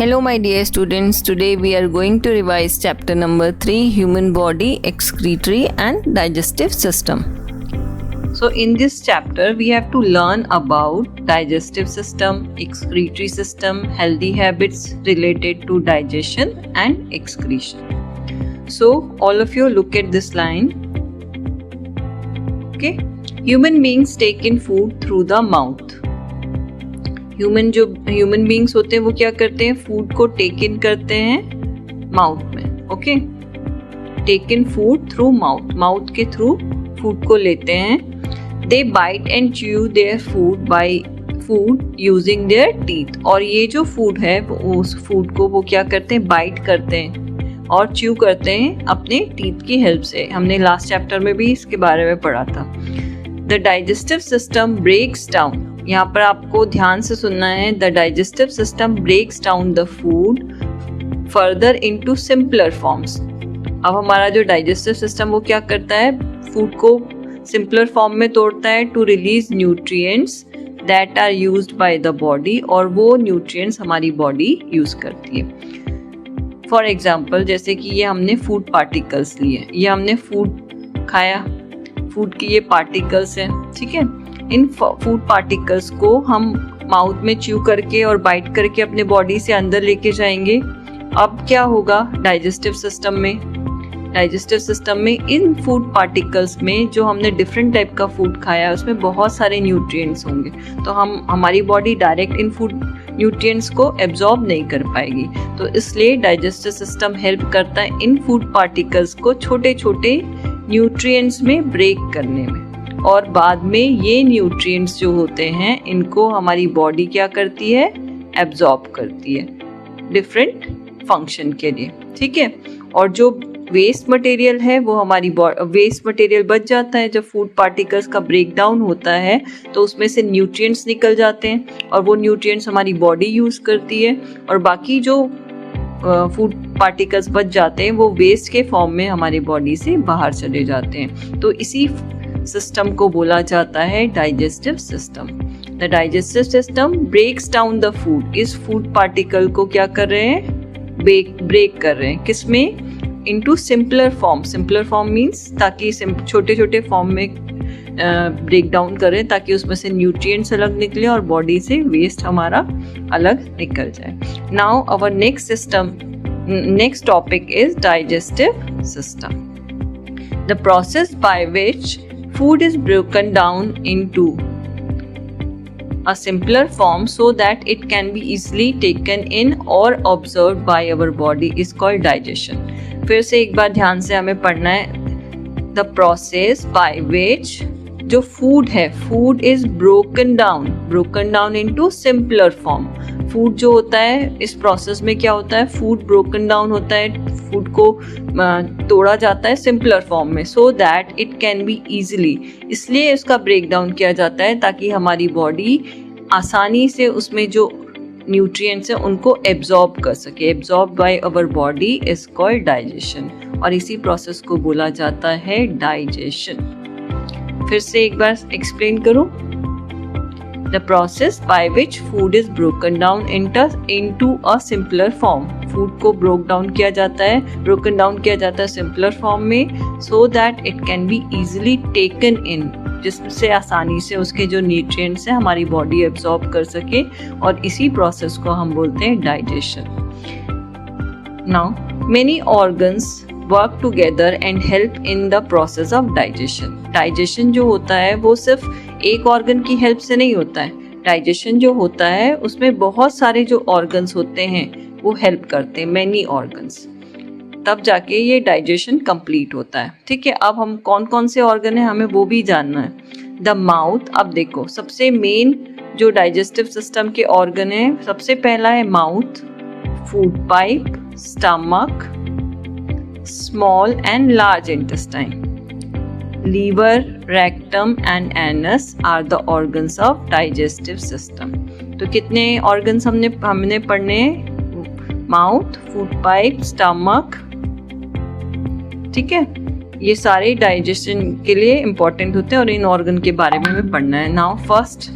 Hello my dear students, today we are going to revise chapter number 3, Human Body, Excretory and Digestive System. So in this chapter we have to learn about digestive system, excretory system, healthy habits related to digestion and excretion. So all of you look at this line. Okay, human beings take in food through the mouth. Human beings होते हैं वो क्या करते हैं, food को take इन करते हैं mouth में. Okay, take in food through mouth, mouth के थ्रू फूड को लेते हैं. They bite and chew their food by food using their teeth. और ये जो फूड है उस फूड को वो क्या करते हैं, बाइट करते हैं और च्यू करते हैं अपने टीथ की हेल्प से. हमने लास्ट चैप्टर में भी इसके बारे में पढ़ा था. The digestive system breaks down, यहाँ पर आपको ध्यान से सुनना है. The digestive system breaks down the food further into simpler forms. अब हमारा जो डाइजेस्टिव सिस्टम वो क्या करता है, फूड को सिंपलर फॉर्म में तोड़ता है to release nutrients that are used by the body. और वो न्यूट्रिएंट्स हमारी बॉडी यूज करती है. फॉर एग्जाम्पल, जैसे कि ये हमने फूड पार्टिकल्स लिए, ये हमने फूड खाया, फूड के ये पार्टिकल्स हैं. ठीक है, इन फूड पार्टिकल्स को हम माउथ में च्यू करके और बाइट करके अपने बॉडी से अंदर लेके जाएंगे. अब क्या होगा डाइजेस्टिव सिस्टम में, डाइजेस्टिव सिस्टम में इन फूड पार्टिकल्स में जो हमने डिफरेंट टाइप का फूड खाया उसमें बहुत सारे न्यूट्रिएंट्स होंगे. तो हमारी बॉडी डायरेक्ट इन फूड न्यूट्रिएंट्स को एब्जॉर्ब नहीं कर पाएगी. तो इसलिए डाइजेस्टिव सिस्टम हेल्प करता है इन फूड पार्टिकल्स को छोटे छोटे न्यूट्रिएंट्स में ब्रेक करने में. और बाद में ये न्यूट्रिएंट्स जो होते हैं इनको हमारी बॉडी क्या करती है, एब्जॉर्ब करती है डिफरेंट फंक्शन के लिए. ठीक है, और जो वेस्ट मटेरियल है वो हमारी वेस्ट मटेरियल बच जाता है. जब फूड पार्टिकल्स का ब्रेक डाउन होता है तो उसमें से न्यूट्रिएंट्स निकल जाते हैं और वो न्यूट्रिएंट्स हमारी बॉडी यूज करती है. और बाकी जो फूड पार्टिकल्स बच जाते हैं वो वेस्ट के फॉर्म में हमारी बॉडी से बाहर चले जाते हैं. तो इसी सिस्टम को बोला जाता है digestive system. The digestive system breaks down the food. इस फूड पार्टिकल को क्या कर रहे हैं, ब्रेक कर रहे हैं. किसमें, into simpler form. Simpler form means ताकि छोटे छोटे फॉर्म में ब्रेक डाउन करें ताकि उसमें से न्यूट्रिएंट्स अलग निकले और बॉडी से वेस्ट हमारा अलग निकल जाए. Now our next topic is digestive system. The process by which food is broken down into a simpler form so that it can be easily taken in or absorbed by our body is called digestion. फिर से एक बार ध्यान से हमें पढ़ना है. The process by which जो food है, food is broken down into simpler form. Food जो होता है इस प्रोसेस में क्या होता है, फूड ब्रोकन डाउन होता है, फूड को तोड़ा जाता है सिंपलर फॉर्म में so that it can be easily. इसलिए इसका ब्रेक डाउन किया जाता है ताकि हमारी बॉडी आसानी से उसमें जो न्यूट्रिएंट्स हैं उनको एब्जॉर्ब कर सके. Absorb by our body is called digestion. और इसी प्रोसेस को बोला जाता है डाइजेशन. फिर से एक बार एक्सप्लेन करूं. The process by which food is broken down into a simpler form. Food को broken down किया जाता है सिंपलर फॉर्म में so that it can be easily taken in, जिससे आसानी से उसके जो न्यूट्रिएंट्स हैं हमारी बॉडी एब्जॉर्ब कर सके. और इसी प्रोसेस को हम बोलते हैं digestion. Now many organs work together and help in the process of digestion. Digestion जो होता है वो सिर्फ एक ऑर्गन की हेल्प से नहीं होता है. डाइजेशन जो होता है उसमें बहुत सारे जो ऑर्गन्स होते हैं वो हेल्प करते हैं, मेनी ऑर्गन्स. तब जाके ये डाइजेशन कंप्लीट होता है. ठीक है, अब हम कौन कौन से ऑर्गन है हमें वो भी जानना है. The mouth. अब देखो सबसे मेन जो डाइजेस्टिव सिस्टम के ऑर्गन है, सबसे पहला है mouth, food pipe, stomach, small and large intestine. Liver, rectum and anus are the organs of digestive system. तो कितने organs हमने पढ़ने, माउथ, फूड पाइप, स्टमक. ठीक है, ये सारे डाइजेशन के लिए इम्पोर्टेंट होते हैं और इन ऑर्गन के बारे में हमें पढ़ना है. नाउ फर्स्ट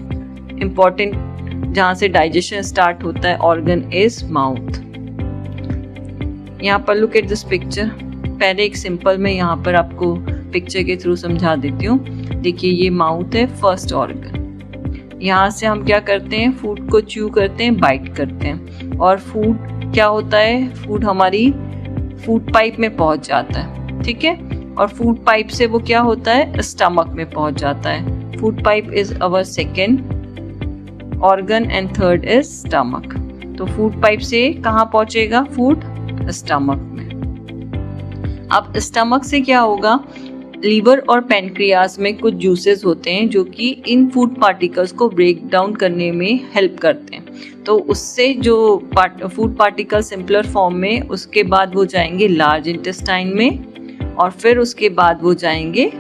इम्पोर्टेंट जहाँ से डाइजेशन स्टार्ट होता है ऑर्गन इज माउथ। यहाँ पर लुक एट दिस पिक्चर। पहले एक सिंपल में यहाँ पर आपको पिक्चर के थ्रू समझा देती हूँ। देखिए ये माउथ है, फर्स्ट ऑर्गन। यहाँ से हम क्या करते हैं, फूड को च्यू करते हैं, बाइट करते हैं, और फूड क्या होता है, फूड हमारी फूड पाइप में पहुंच जाता है, ठीक है। और फूड पाइप से वो क्या होता है, स्टमक में पहुंच जाता है। Food pipe is our second organ and third is stomach. तो फूड पाइप से कहाँ पहुंचेगा फूड, स्टमक में। अब स्टमक से क्या होगा, लीवर और पैनक्रियाज में कुछ जूसेस होते हैं जो कि इन फूड पार्टिकल्स को ब्रेक डाउन करने में हेल्प करते हैं। तो उससे जो फूड पार्टिकल सिंपलर फॉर्म में, उसके बाद वो जाएंगे लार्ज इंटेस्टाइन में, और फिर उसके बाद वो जाएंगे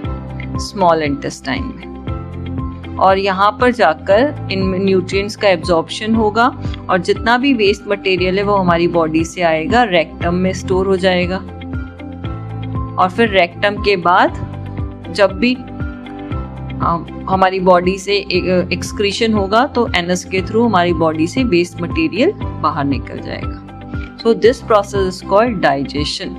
स्मॉल इंटेस्टाइन में, और यहाँ पर जाकर इनमें न्यूट्रिएंट्स का एब्जॉर्प्शन होगा, और जितना भी वेस्ट मटेरियल है वो हमारी बॉडी से आएगा, रेक्टम में स्टोर हो जाएगा, और फिर रेक्टम के बाद जब भी हमारी बॉडी से एक्सक्रीशन होगा तो एनस के थ्रू हमारी बॉडी से वेस्ट मटेरियल बाहर निकल जाएगा। So this process is called digestion.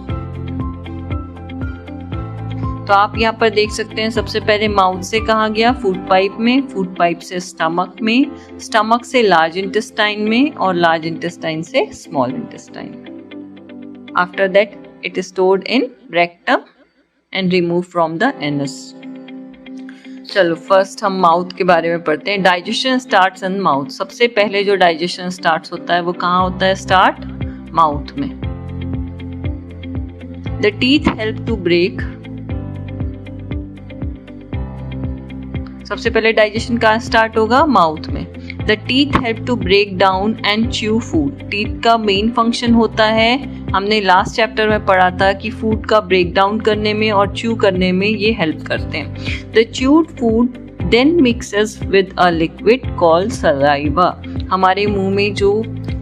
तो आप यहाँ पर देख सकते हैं, सबसे पहले माउथ से कहाँ गया, फूड पाइप में, फूड पाइप से स्टमक में, स्टमक से लार्ज इंटेस्टाइन में, और लार्ज इंटेस्टाइन से स्मॉल इंटेस्टाइन में। After that it is stored in rectum and removed from the anus। चलो फर्स्ट हम माउथ के बारे में पढ़ते हैं। Digestion starts in mouth. सबसे पहले जो डाइजेशन स्टार्ट्स होता है वो कहाँ होता है, स्टार्ट माउथ में। The teeth help to break. सबसे पहले डाइजेशन कहाँ स्टार्ट होगा, माउथ में। The teeth help to break down and chew food. Teeth का मेन फंक्शन होता है, हमने लास्ट चैप्टर में पढ़ा था कि फूड का ब्रेक डाउन करने में और च्यू करने में ये हेल्प करते हैं। The chewed food then mixes with a liquid called saliva. हमारे मुंह में जो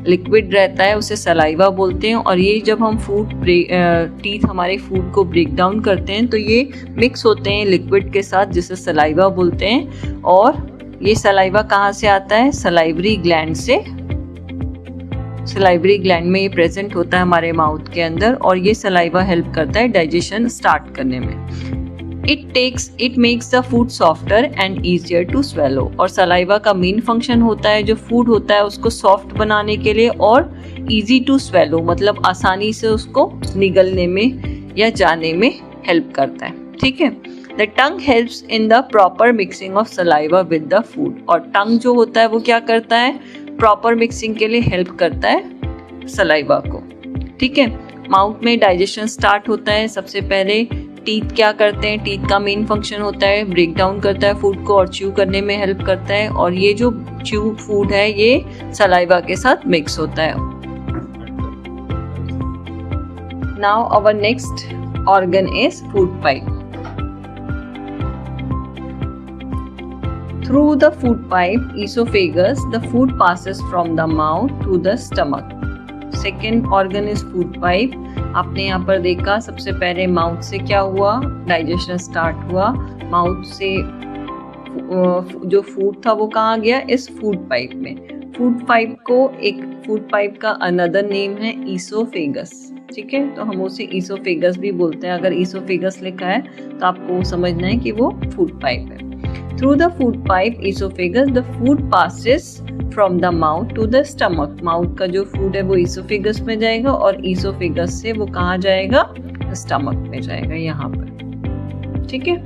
लिक्विड रहता है उसे सलाइवा बोलते हैं, और ये जब हम टीथ हमारे फूड को ब्रेक डाउन करते हैं तो ये मिक्स होते हैं लिक्विड के साथ, जिसे सलाइवा बोलते हैं। और ये सलाइवा कहाँ से आता है, सलाइवरी ग्लैंड से। सलाइवरी ग्लैंड में ये प्रेजेंट होता है हमारे माउथ के अंदर, और ये सलाइवा हेल्प करता है डाइजेशन स्टार्ट करने में। It makes the food softer and easier to swallow. और सलाइवा का मेन फंक्शन होता है, जो फूड होता है उसको सॉफ्ट बनाने के लिए, और इजी टू स्वेलो मतलब आसानी से उसको निगलने में या जाने में हेल्प करता है, ठीक है। The tongue helps in the proper mixing of saliva with the food. और टंग जो होता है वो क्या करता है, प्रॉपर मिक्सिंग के लिए हेल्प करता है सलाइवा को, ठीक है। माउथ में डाइजेशन स्टार्ट होता है। सबसे पहले टीथ क्या करते हैं, टीथ का मेन फंक्शन होता है ब्रेक डाउन करता है फूड को और च्यू करने में हेल्प करता है, और ये जो च्यू फूड है ये सलाइवा के साथ मिक्स होता है। Now our next organ is food pipe. Through the food pipe, esophagus, the food passes from the mouth to the stomach. Second organ is food pipe. आपने यहाँ पर देखा, सबसे पहले माउथ से क्या हुआ, डाइजेशन स्टार्ट हुआ। माउथ से जो फूड था वो कहाँ गया, इस फूड पाइप में। फूड पाइप का अनदर नेम है ईसोफेगस, ठीक है। तो हम उसे ईसोफेगस भी बोलते हैं। अगर ईसोफेगस लिखा है तो आपको समझना है कि वो फूड पाइप है। Through the food pipe, esophagus, the food passes from the mouth to the stomach. Mouth का जो फूड है वो ईसोफेगस में जाएगा, और ईसोफेगस से वो कहाँ जाएगा, स्टमक में जाएगा, यहाँ पर, ठीक है।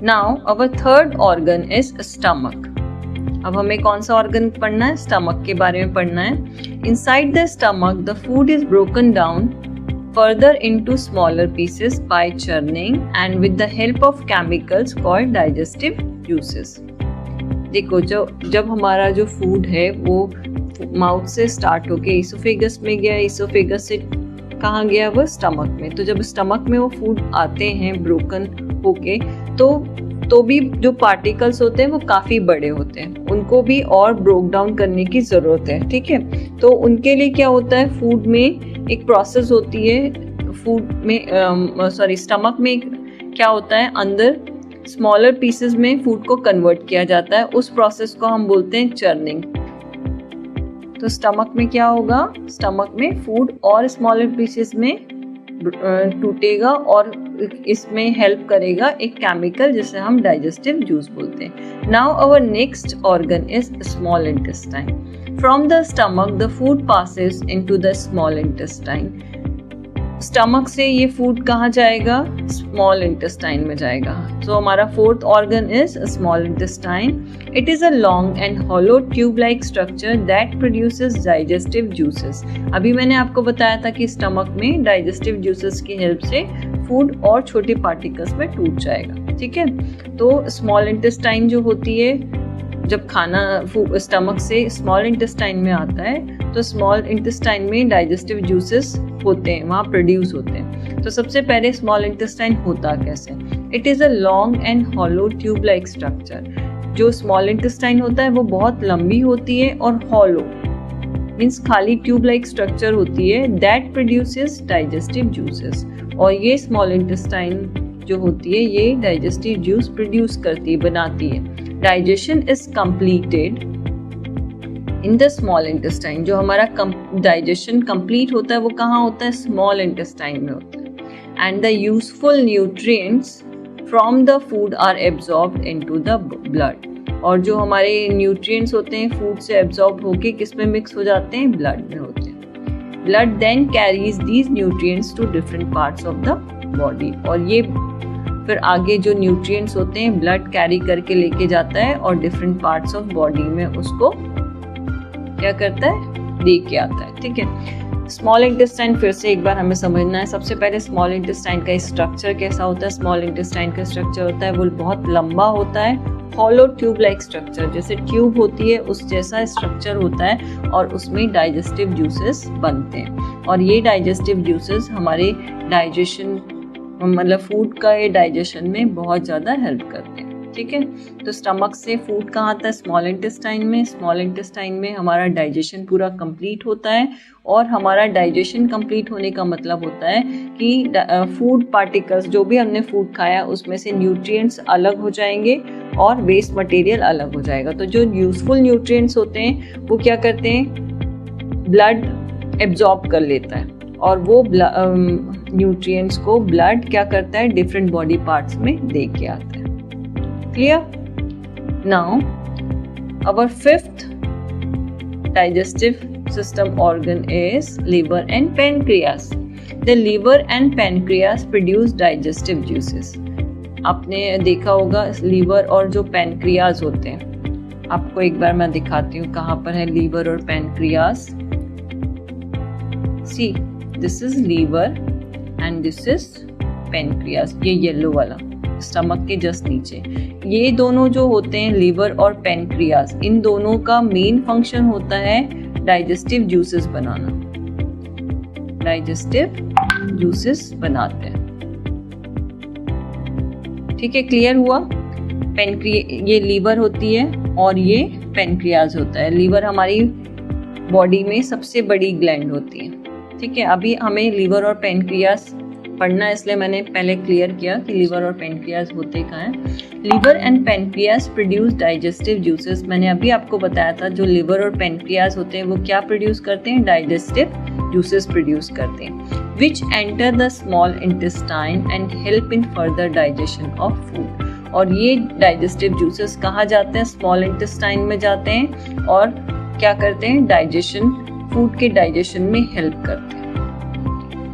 Now our third organ is stomach. अब हमें कौन सा ऑर्गन पढ़ना है, स्टमक के बारे में पढ़ना है। Inside the stomach the food is broken down further into smaller pieces by churning and with the help of chemicals called digestive juices. देखो, जब हमारा जो फूड है वो माउथ से स्टार्ट होके ईसोफेगस में गया, ईसोफेगस से कहाँ गया, वो स्टमक में। तो जब स्टमक में वो फूड आते हैं ब्रोकन होके, तो भी जो पार्टिकल्स होते हैं वो काफ़ी बड़े होते हैं, उनको भी और ब्रोक डाउन करने की ज़रूरत है, ठीक है। तो उनके लिए क्या होता है, फूड में एक प्रोसेस होती है फूड में स्टमक में क्या होता है, अंदर स्मॉलर पीसेस में फूड को कन्वर्ट किया जाता है, उस प्रोसेस को हम बोलते हैं चर्निंग। तो स्टमक में क्या होगा, स्टमक में फूड और स्मॉलर पीसेस में टूटेगा और इसमें हेल्प करेगा एक केमिकल जिसे हम डाइजेस्टिव जूस बोलते हैं। Now our next organ is small intestine. From the stomach the food passes into the small intestine. Stomach से ये फूड कहाँ जाएगा, स्मॉल इंटेस्टाइन में जाएगा। तो हमारा fourth organ is small intestine. It is a long and hollow tube like structure that produces digestive juices. अभी मैंने आपको बताया था कि स्टमक में डाइजेस्टिव जूसेस की हेल्प से फूड और छोटे पार्टिकल्स में टूट जाएगा, ठीक है। तो स्मॉल इंटेस्टाइन जो होती है, जब खाना स्टमक से स्मॉल इंटेस्टाइन में आता है तो स्मॉल इंटेस्टाइन में डाइजेस्टिव जूसेस होते हैं, वहाँ प्रोड्यूस होते हैं। तो सबसे पहले स्मॉल इंटेस्टाइन होता कैसे, it is a long and hollow tube like structure. जो स्मॉल इंटेस्टाइन होता है वो बहुत लंबी होती है और हॉलो मीन्स खाली ट्यूब लाइक स्ट्रक्चर होती है, दैट प्रोड्यूसेस डाइजेस्टिव जूसेस। और ये स्मॉल इंटेस्टाइन जो होती है ये डाइजेस्टिव जूस प्रोड्यूस करती है, बनाती है। Digestion is completed in the small intestine. जो हमारा डाइजेशन कंप्लीट होता है वो कहाँ होता है, स्मॉल इंटेस्टाइन में होता है। And the useful nutrients from the food are absorbed into the blood. और जो हमारे न्यूट्रिएंट्स होते हैं फूड से एब्जॉर्ब होके किस में मिक्स हो जाते हैं, ब्लड में होते हैं। Blood then carries these nutrients to different parts of the body. और ये फिर आगे जो न्यूट्रिएंट्स होते हैं ब्लड कैरी करके लेके जाता है और डिफरेंट पार्ट्स ऑफ बॉडी में उसको क्या करता है, दे के आता है, ठीक है। स्मॉल इंटेस्टाइन फिर से एक बार हमें समझना है। सबसे पहले स्मॉल इंटेस्टाइन का स्ट्रक्चर कैसा होता है। स्मॉल इंटेस्टाइन का स्ट्रक्चर होता है वो बहुत लंबा होता है, हॉलो ट्यूब लाइक स्ट्रक्चर, जैसे ट्यूब होती है उस जैसा स्ट्रक्चर होता है और उसमें डाइजेस्टिव जूसेस बनते हैं। और ये डाइजेस्टिव जूसेस हमारे डाइजेशन मतलब फूड का ये डाइजेशन में बहुत ज़्यादा हेल्प करते हैं, ठीक है। तो स्टमक से फूड कहाँ आता है, स्मॉल इंटेस्टाइन में। स्मॉल इंटेस्टाइन में हमारा डाइजेशन पूरा कंप्लीट होता है और हमारा डाइजेशन कंप्लीट होने का मतलब होता है कि फूड पार्टिकल्स जो भी हमने फूड खाया उसमें से न्यूट्रिएंट्स अलग हो जाएंगे और वेस्ट मटेरियल अलग हो जाएगा। तो जो यूजफुल न्यूट्रिएंट्स होते हैं वो क्या करते हैं, ब्लड एब्जॉर्ब कर लेता है और वो न्यूट्रिएंट्स को ब्लड क्या करता है, डिफरेंट बॉडी पार्ट्स में दे के आता है। Clear. Now our fifth digestive system organ is liver and pancreas. The liver and pancreas produce digestive juices. आपने देखा होगा लीवर और जो पैनक्रियास होते हैं, आपको एक बार मैं दिखाती हूँ कहाँ पर है लीवर और pancreas. See this is liver and this is pancreas, ये येलो वाला स्टमक के जस्ट नीचे। ये दोनों जो होते हैं लीवर और पैनक्रियास, इन दोनों का मेन फंक्शन होता है डाइजेस्टिव जूसेस बनाना। डाइजेस्टिव जूसेस बनाते हैं, ठीक है। क्लियर हुआ। ये लीवर होती है और ये पैनक्रियास होता है। लीवर हमारी बॉडी में सबसे बड़ी ग्लैंड होती है, ठीक है। अभी हमें लीवर और पैनक्रियास पढ़ना है इसलिए मैंने पहले क्लियर किया कि लीवर और पैनक्रियास होते कहाँ हैं। Liver and pancreas produce digestive juices. मैंने अभी आपको बताया था जो लीवर और पैनक्रियास होते हैं वो क्या प्रोड्यूस करते हैं, डाइजेस्टिव जूसेस प्रोड्यूस करते हैं, विच enter the small intestine and help in further digestion of food. और ये डाइजेस्टिव जूसेस कहाँ जाते हैं, स्मॉल इंटेस्टाइन में जाते हैं और क्या करते हैं, डाइजेशन, फूड के डाइजेशन में हेल्प करते हैं।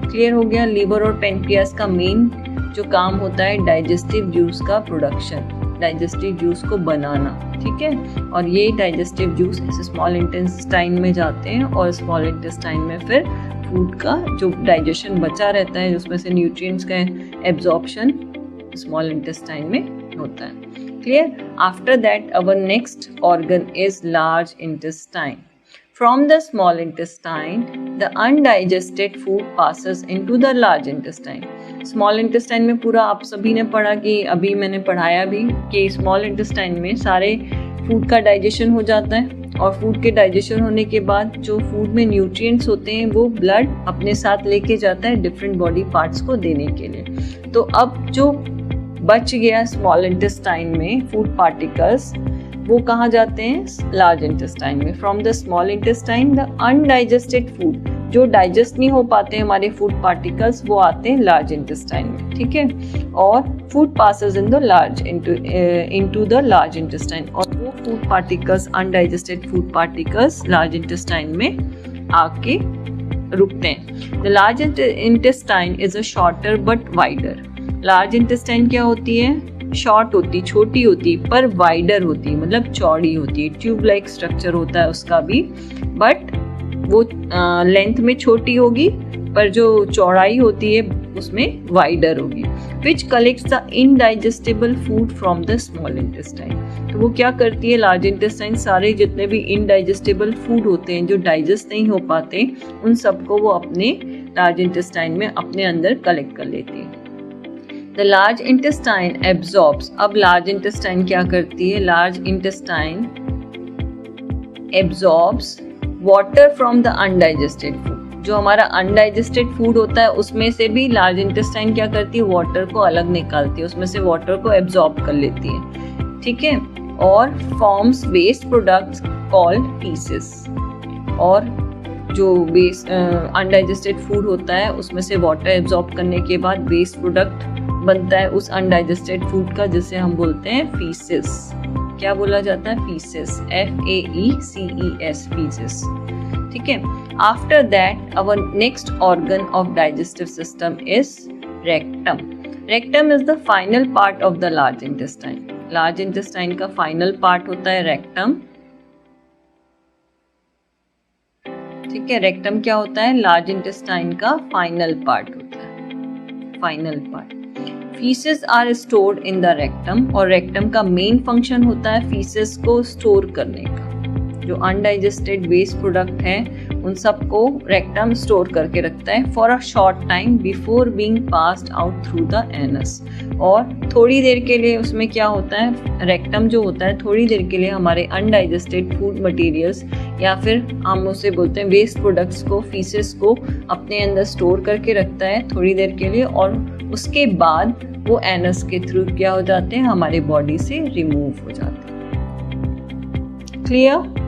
क्लियर हो गया। लीवर और पैनक्रियास का मेन जो काम होता है डाइजेस्टिव जूस का प्रोडक्शन, डाइजेस्टिव जूस को बनाना, ठीक है। और ये डाइजेस्टिव जूस स्मॉल इंटेस्टाइन में जाते हैं और स्मॉल इंटेस्टाइन में फिर फूड का जो डाइजेशन बचा रहता है उसमें से न्यूट्रिएंट्स का एब्जॉर्प्शन स्मॉल इंटेस्टाइन में होता है। Clear. After that our next organ is large intestine. From the small intestine, the undigested food passes into the large intestine. Small intestine में पूरा आप सभी ने पढ़ा कि अभी मैंने पढ़ाया भी कि small intestine में सारे फूड का डाइजेशन हो जाता है और फूड के डाइजेशन होने के बाद जो फूड में न्यूट्रिएंट्स होते हैं वो ब्लड अपने साथ लेके जाता है डिफरेंट बॉडी पार्ट्स को देने के लिए। तो अब जो बच गया स्मॉल इंटेस्टाइन में फूड पार्टिकल्स, वो कहाँ जाते हैं? लार्ज इंटेस्टाइन में। From the small intestine the undigested food, जो डाइजेस्ट नहीं हो पाते हमारे फूड पार्टिकल्स, वो आते हैं लार्ज इंटेस्टाइन में, ठीक है। और food passes in the large into the large intestine, और वो food particles, undigested food particles large intestine में आके रुकते हैं। The large intestine is a shorter but wider. Large intestine क्या होती है? शॉर्ट होती, छोटी होती, पर वाइडर होती, मतलब चौड़ी होती, ट्यूब लाइक स्ट्रक्चर होता है उसका भी, बट वो लेंथ में छोटी होगी पर जो चौड़ाई होती है उसमें वाइडर होगी। Which collects the indigestible food from the small intestine. तो वो क्या करती है लार्ज इंटेस्टाइन? सारे जितने भी इनडाइजेस्टेबल फूड होते हैं जो डाइजेस्ट नहीं हो पाते, उन सबको वो अपने लार्ज इंटेस्टाइन में अपने अंदर कलेक्ट कर लेती है। The large intestine absorbs. अब लार्ज इंटेस्टाइन क्या करती है? Large intestine absorbs water from the undigested food. जो हमारा अनडाइजेस्टेड फूड होता है उसमें से भी लार्ज इंटेस्टाइन क्या करती है? वाटर को अलग निकालती है, उसमें से वाटर को एब्जॉर्ब कर लेती है, ठीक है। और forms waste products called faeces. और जो वेस्ट अनडाइजेस्टेड फूड होता है उसमें से वाटर एब्जॉर्ब करने के बाद वेस्ट प्रोडक्ट बनता है उस अनडाइजेस्टेड फूड का, जिसे हम बोलते हैं फीसेस। क्या बोला जाता है? फीसेस, FAECES, फीसेस, ठीक है। After that our next organ of digestive system is rectum. Rectum is the final part of the large intestine. Large intestine का फाइनल पार्ट होता है रेक्टम, ठीक है। रेक्टम क्या होता है? लार्ज इंटेस्टाइन का फाइनल पार्ट होता है, final part. Faeces are stored in the rectum, और रेक्टम का मेन फंक्शन होता है फीसेस को स्टोर करने का। जो अनडाइजेस्टेड वेस्ट प्रोडक्ट है उन सबको रेक्टम स्टोर करके रखता है for a short time before being passed out through the anus. और थोड़ी देर के लिए उसमें क्या होता है? रेक्टम जो होता है थोड़ी देर के लिए हमारे अनडाइजेस्टेड फूड मटेरियल्स या फिर हम उसे बोलते हैं वेस्ट प्रोडक्ट्स को, फीसेस को अपने अंदर स्टोर करके रखता है थोड़ी देर के लिए, और उसके बाद वो एनस के थ्रू क्या हो जाते हैं? हमारे बॉडी से रिमूव हो जाते हैं। Clear?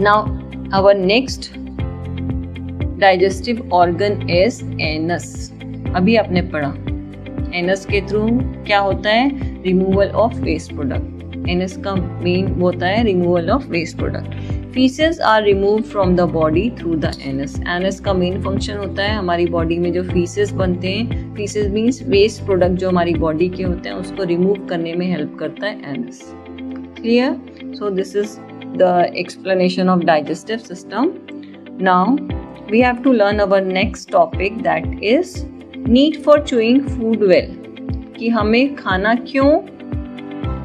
Now our next digestive organ is anus. अभी आपने पढ़ा एनस के थ्रू क्या होता है? Removal of waste product. Anus का मेन होता है removal of waste product. Faeces are remove from the body through the anus. Anus का मेन फंक्शन होता है हमारी बॉडी में जो फीसेस बनते हैं, फीसेस मीन्स वेस्ट प्रोडक्ट जो हमारी बॉडी के होते हैं उसको रिमूव करने में हेल्प करता है anus. Clear? So this is the explanation of digestive system. Now we have to learn our next topic, that is need for chewing food well. कि हमें खाना क्यों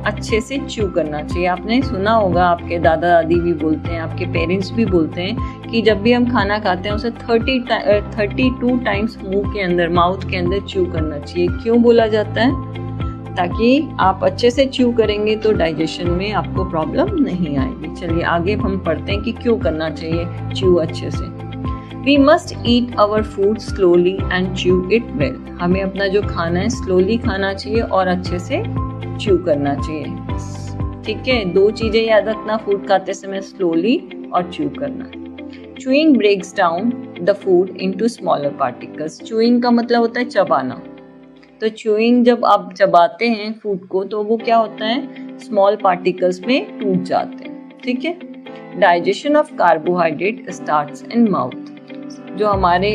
अच्छे से च्यू करना चाहिए। आपने सुना होगा, आपके दादा दादी भी बोलते हैं, आपके पेरेंट्स भी बोलते हैं कि जब भी हम खाना खाते हैं उसे 32 टाइम्स मुंह के अंदर, माउथ के अंदर च्यू करना चाहिए। क्यों बोला जाता है? ताकि आप अच्छे से च्यू करेंगे तो डाइजेशन में आपको प्रॉब्लम नहीं आएगी। चलिए आगे हम पढ़ते हैं कि क्यों करना चाहिए च्यू अच्छे से। We must eat our food slowly and chew it well. हमें अपना जो खाना है स्लोली खाना चाहिए और अच्छे से च्यू करना चाहिए, ठीक है। दो चीजें याद रखना फूड खाते समय, स्लोली और च्यू करना। Chewing breaks down the food into smaller particles. Chewing का मतलब होता है चबाना। तो च्यूइंग जब आप चबाते हैं फूड को तो वो क्या होता है? स्मॉल पार्टिकल्स में टूट जाते हैं, ठीक है। Digestion of carbohydrate starts in mouth. जो हमारे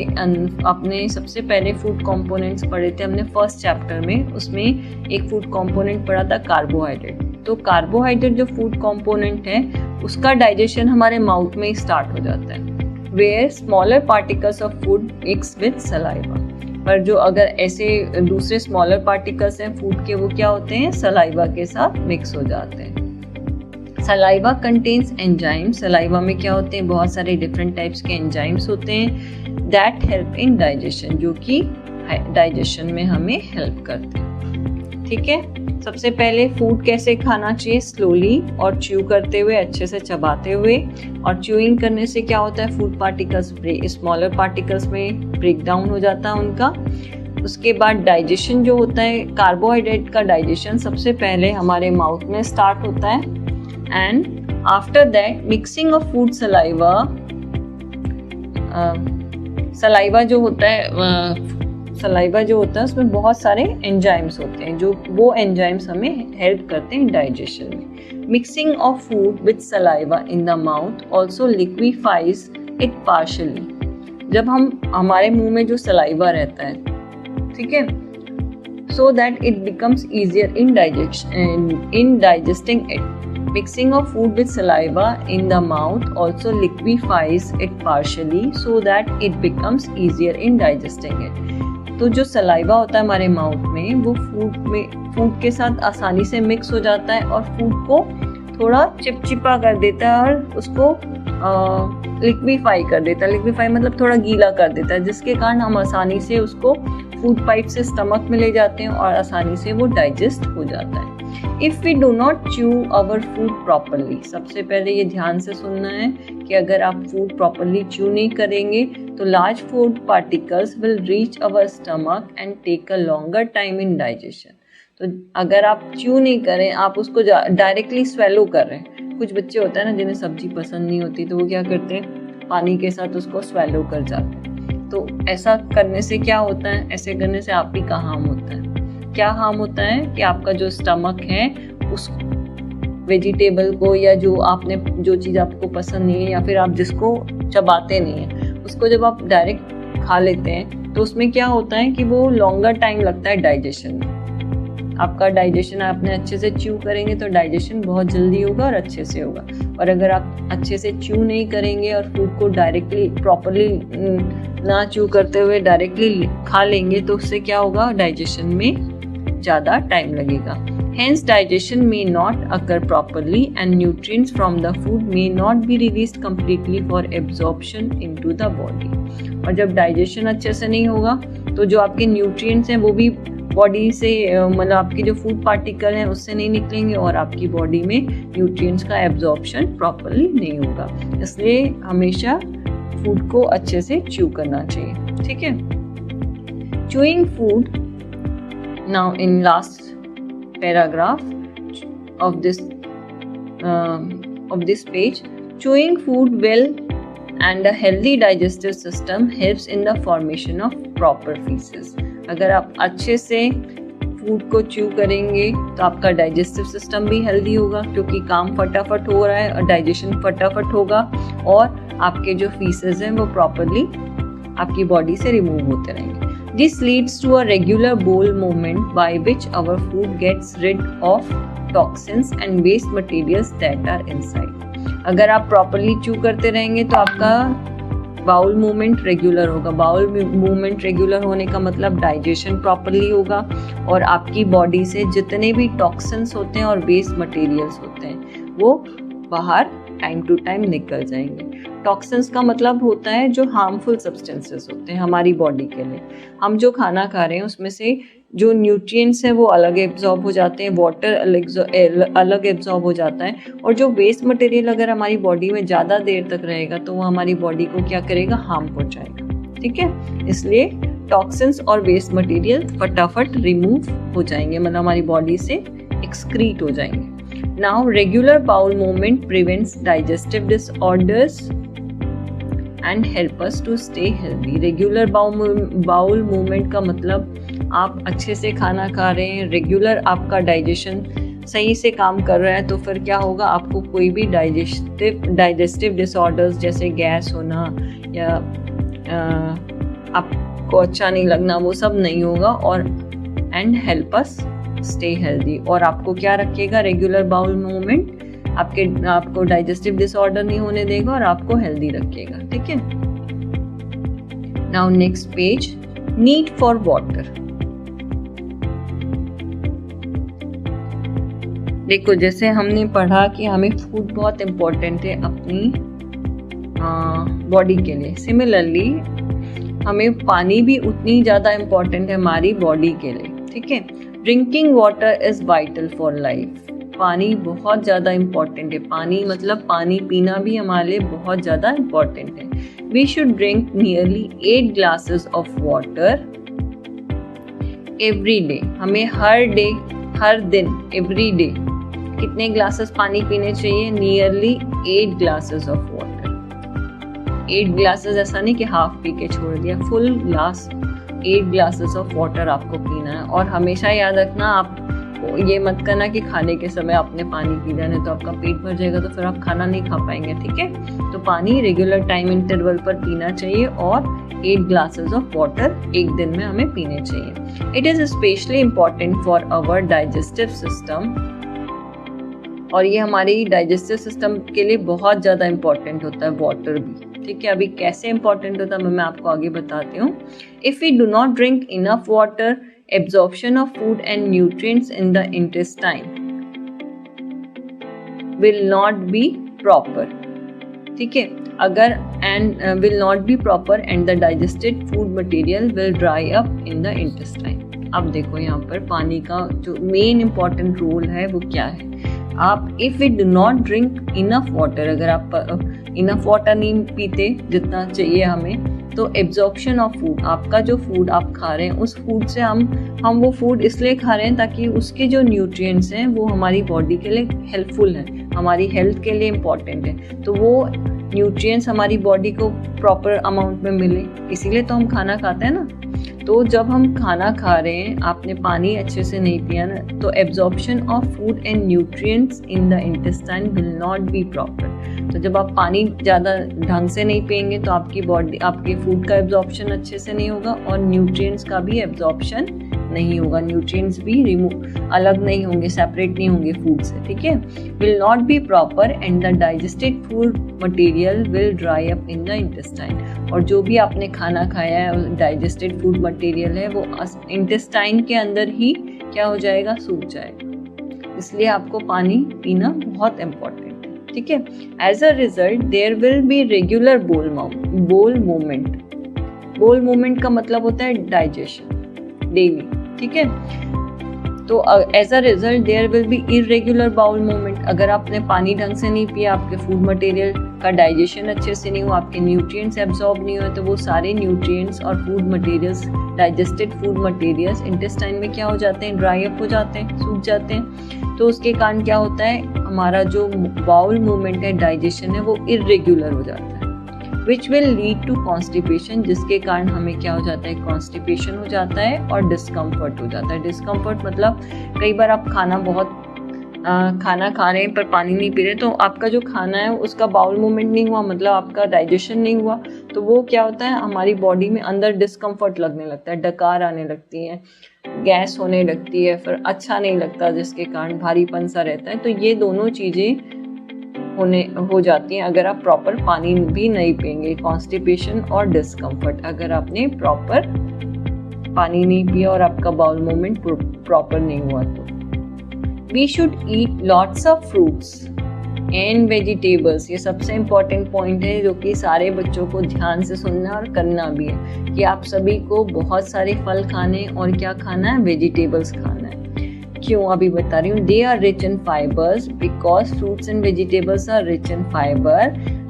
अपने सबसे पहले फूड कंपोनेंट्स पढ़े थे हमने फर्स्ट चैप्टर में, उसमें एक फूड कंपोनेंट पढ़ा था कार्बोहाइड्रेट। तो कार्बोहाइड्रेट जो फूड कंपोनेंट है उसका डाइजेशन हमारे माउथ में स्टार्ट हो जाता है, where smaller particles of food mix with saliva. पर जो अगर ऐसे दूसरे स्मॉलर पार्टिकल्स हैं फूड के, वो क्या होते हैं? सलाइवा के साथ मिक्स हो जाते हैं। Saliva contains enzyme. सलाइवा में क्या होते हैं? बहुत सारे डिफरेंट टाइप्स के एंजाइम्स होते हैं दैट हेल्प इन डाइजेशन, जो कि डाइजेशन में हमें हेल्प करते हैं, ठीक है। सबसे पहले फूड कैसे खाना चाहिए, स्लोली और च्यू करते हुए, अच्छे से चबाते हुए। और च्यूइंग करने से क्या होता है, फूड पार्टिकल्स स्मॉलर पार्टिकल्स में ब्रेक डाउन हो जाता है उनका। उसके बाद डाइजेशन जो होता है, कार्बोहाइड्रेट का डाइजेशन सबसे पहले हमारे माउथ में स्टार्ट होता है। And after that mixing of food saliva, saliva जो होता है उसमें बहुत सारे एंजाइम्स होते हैं, जो वो एंजाइम्स हमें हेल्प करते हैं डाइजेशन में। Mixing of food with saliva in the mouth also liquefies it partially. जब हमारे मुंह में जो सलाइवा रहता है, ठीक है, so that it becomes easier in digesting it. Mixing of food with saliva in the mouth also liquefies it partially so that it becomes easier in digesting it. तो जो सलाइवा होता है हमारे माउथ में, वो फूड के साथ आसानी से मिक्स हो जाता है और फूड को थोड़ा चिपचिपा कर देता है और उसको लिक्विफाई कर देता है। लिक्विफाई मतलब थोड़ा गीला कर देता है, जिसके कारण हम आसानी से उसको फूड पाइप से स्टमक में ले जाते हैं और आसानी से वो डाइजेस्ट हो जाता है। If we do not chew our food properly, सबसे पहले ये ध्यान से सुनना है कि अगर आप फूड प्रॉपरली च्यू नहीं करेंगे तो large food particles will reach our stomach and take a longer time in digestion. तो अगर आप च्यू नहीं करें, आप उसको डायरेक्टली स्वेलो कर रहे हैं। कुछ बच्चे होते हैं ना जिन्हें सब्जी पसंद नहीं होती, तो वो क्या करते हैं, पानी के साथ उसको स्वेलो कर जाते हैं। तो ऐसा करने से क्या होता है, ऐसे करने से आप ही का हार्म होता है। क्या हार्म होता है कि आपका जो स्टमक है उस वेजिटेबल को या जो चीज़ आपको पसंद नहीं है या फिर आप जिसको चबाते नहीं है, उसको जब आप डायरेक्ट खा लेते हैं तो उसमें क्या होता है कि वो लॉन्गर टाइम लगता है डाइजेशन में। आपका डाइजेशन आपने अच्छे से च्यू करेंगे तो डाइजेशन बहुत जल्दी होगा और अच्छे से होगा। और अगर आप अच्छे से च्यू नहीं करेंगे और फूड को डायरेक्टली प्रॉपरली ना च्यू करते हुए डायरेक्टली खा लेंगे तो उससे क्या होगा, डाइजेशन में ज़्यादा टाइम लगेगा। Hence digestion may not occur properly and nutrients from the food may not be released completely for absorption into the body. और जब डाइजेशन अच्छे से नहीं होगा तो जो आपके न्यूट्रिएंट्स हैं वो भी बॉडी से, मतलब आपके जो फूड पार्टिकल हैं उससे नहीं निकलेंगे और आपकी बॉडी में न्यूट्रिएंट्स का एब्जॉर्प्शन प्रॉपरली नहीं होगा। इसलिए हमेशा फूड को अच्छे से च्यू करना चाहिए, ठीक है। Chewing food, now in last paragraph of this page, chewing food well and a healthy digestive system helps in the formation of proper feces. अगर आप अच्छे से फूड को च्यू करेंगे तो आपका डाइजेस्टिव सिस्टम भी हेल्दी होगा, क्योंकि काम फटाफट हो रहा है और डाइजेशन फटाफट होगा और आपके जो फीसेस हैं वो प्रॉपरली आपकी बॉडी से रिमूव होते रहेंगे। This leads to a regular bowel movement by which our food gets rid of toxins and waste materials that are inside. अगर आप प्रॉपरली च्यू करते रहेंगे तो आपका बाउल मूवमेंट रेगुलर होगा। बाउल मूवमेंट रेगुलर होने का मतलब डाइजेशन प्रॉपरली होगा और आपकी बॉडी से जितने भी टॉक्सिन्स होते हैं और वेस्ट मटेरियल्स होते हैं वो बाहर टाइम टू टाइम निकल जाएंगे। टॉक्सिन्स का मतलब होता है जो हार्मफुल सब्सटेंसेस होते हैं हमारी बॉडी के लिए। हम जो खाना खा रहे हैं उसमें से जो न्यूट्रिएंट्स हैं वो अलग एब्जॉर्ब हो जाते हैं, वाटर अलग एब्जॉर्ब हो जाता है, और जो वेस्ट मटेरियल अगर हमारी बॉडी में ज़्यादा देर तक रहेगा तो वो हमारी बॉडी को क्या करेगा, हार्म पहुँचाएगा, ठीक है। इसलिए टॉक्सिन्स और वेस्ट मटेरियल फटाफट रिमूव हो जाएंगे, मतलब हमारी बॉडी से एक्सक्रीट हो जाएंगे। Now regular bowel movement prevents digestive disorders and help us to stay healthy. Regular bowel movement का मतलब आप अच्छे से खाना खा रहे हैं, रेगुलर आपका डाइजेशन सही से काम कर रहा है, तो फिर क्या होगा, आपको कोई भी डाइजेस्टिव डिसऑर्डर्स जैसे गैस होना या आपको अच्छा नहीं लगना वो सब नहीं होगा। और and help us stay healthy, और आपको क्या रखेगा, रेगुलर बाउल मूवमेंट आपको डाइजेस्टिव डिसऑर्डर नहीं होने देगा और आपको हेल्दी रखेगा, ठीक है। Now next page, need for water. देखो जैसे हमने पढ़ा कि हमें फूड बहुत इम्पोर्टेंट है अपनी बॉडी के लिए, सिमिलरली हमें पानी भी उतनी ज़्यादा इम्पोर्टेंट है हमारी बॉडी के लिए, ठीक है। Drinking water is vital for life. पानी बहुत ज़्यादा इम्पॉर्टेंट है। पानी मतलब पानी पीना भी हमारे लिए बहुत ज़्यादा इम्पॉर्टेंट है। We should drink nearly 8 glasses of water every day. हमें हर दिन एवरी डे कितने ग्लासेस पानी पीने चाहिए? Nearly 8 glasses of water. 8 glasses ऐसा नहीं कि हाफ पी के छोड़ दिया, full glass 8 glasses of water आपको पीना है। और हमेशा याद रखना, आप ये मत करना कि खाने के समय आपने पानी पी लेना है तो आपका पेट भर जाएगा तो फिर आप खाना नहीं खा पाएंगे, ठीक है। तो पानी रेगुलर टाइम इंटरवल पर पीना चाहिए और 8 ग्लासेस ऑफ वाटर एक दिन में हमें पीने चाहिए। It is specially important for our digestive system, और ये हमारी डाइजेस्टिव सिस्टम के लिए बहुत ज़्यादा इम्पॉर्टेंट होता है वाटर भी, ठीक है। अभी कैसे इम्पॉर्टेंट होता है मैं आपको आगे बताती हूँ। If we do not drink enough water, absorption of food and nutrients in the intestine will not be proper, ठीक है। अगर will not be proper and the digested food material will dry up in the intestine। अब देखो यहाँ पर पानी का जो मेन इम्पॉर्टेंट रोल है वो क्या है। आप if we do not drink enough water, अगर आप इनफ वाटर नहीं पीते जितना चाहिए हमें, तो एब्जॉर्प्शन ऑफ फूड, आपका जो फूड आप खा रहे हैं उस फूड से हम वो फूड इसलिए खा रहे हैं ताकि उसके जो न्यूट्रिएंट्स हैं वो हमारी बॉडी के लिए हेल्पफुल हैं, हमारी हेल्थ के लिए इम्पॉर्टेंट है। तो वो न्यूट्रिएंट्स हमारी बॉडी को प्रॉपर अमाउंट में मिले, इसीलिए तो हम खाना खाते हैं ना। तो जब हम खाना खा रहे हैं, आपने पानी अच्छे से नहीं पिया ना, तो absorption of food and nutrients in the intestine will not be proper. तो जब आप पानी ज़्यादा ढंग से नहीं पिएंगे तो आपकी बॉडी, आपके फूड का एब्जॉर्प्शन अच्छे से नहीं होगा और न्यूट्रिएंट्स का भी एब्जॉर्प्शन नहीं होगा। न्यूट्रिएंट्स भी अलग नहीं होंगे, सेपरेट नहीं होंगे फूड से, ठीक है। Will not be proper and the digested food material will dry up in the intestine. और जो भी आपने खाना खाया है, डाइजेस्टेड फूड मटेरियल है, वो इंटेस्टाइन के अंदर ही क्या हो जाएगा? सूख जाएगा। इसलिए आपको पानी पीना बहुत इम्पोर्टेंट है, ठीक है। As a result there will be regular bowel movement. Bowel movement का मतलब होता है डाइजेशन डेली, ठीक है। तो as a result there will be irregular bowel movement. अगर आपने पानी ढंग से नहीं पिया, आपके फूड मटेरियल का डाइजेशन अच्छे से नहीं हुआ, आपके न्यूट्रिएंट्स एब्जॉर्ब नहीं हुए, तो वो सारे न्यूट्रिएंट्स और food materials, digested food materials intestine में क्या हो जाते हैं? ड्राई अप हो जाते हैं, सूख जाते हैं। तो उसके कारण क्या होता है? हमारा जो बाउल मूवमेंट है, डाइजेशन है, वो इरेगुलर हो जाता है, which will lead to constipation, जिसके कारण हमें क्या हो जाता है? कॉन्स्टिपेशन हो जाता है और डिस्कम्फर्ट हो जाता है। डिस्कम्फर्ट मतलब कई बार आप खाना खा रहे हैं पर पानी नहीं पी रहे, तो आपका जो खाना है उसका बाउल मूवमेंट नहीं हुआ, मतलब आपका डाइजेशन नहीं हुआ, तो वो क्या होता है? हमारी बॉडी में अंदर डिस्कम्फर्ट लगने लगता है, डकार आने लगती है, गैस होने लगती है, फिर अच्छा नहीं लगता, जिसके कारण भारीपन सा रहता है। तो ये दोनों चीज़ें हो जाती हैं अगर आप प्रॉपर पानी भी नहीं पिएंगे। कॉन्स्टिपेशन और डिस्कम्फर्ट, अगर आपने प्रॉपर पानी नहीं पिया और आपका बाउल मूवमेंट प्रॉपर नहीं हुआ। तो we should eat lots of fruits and vegetables. ये सबसे इम्पॉर्टेंट पॉइंट है जो कि सारे बच्चों को ध्यान से सुनना और करना भी है कि आप सभी को बहुत सारे फल खाने और क्या खाना है? वेजिटेबल्स खाना है। क्यों? अभी बता रही हूँ। They are rich in fibres because fruits and vegetables are rich in fibre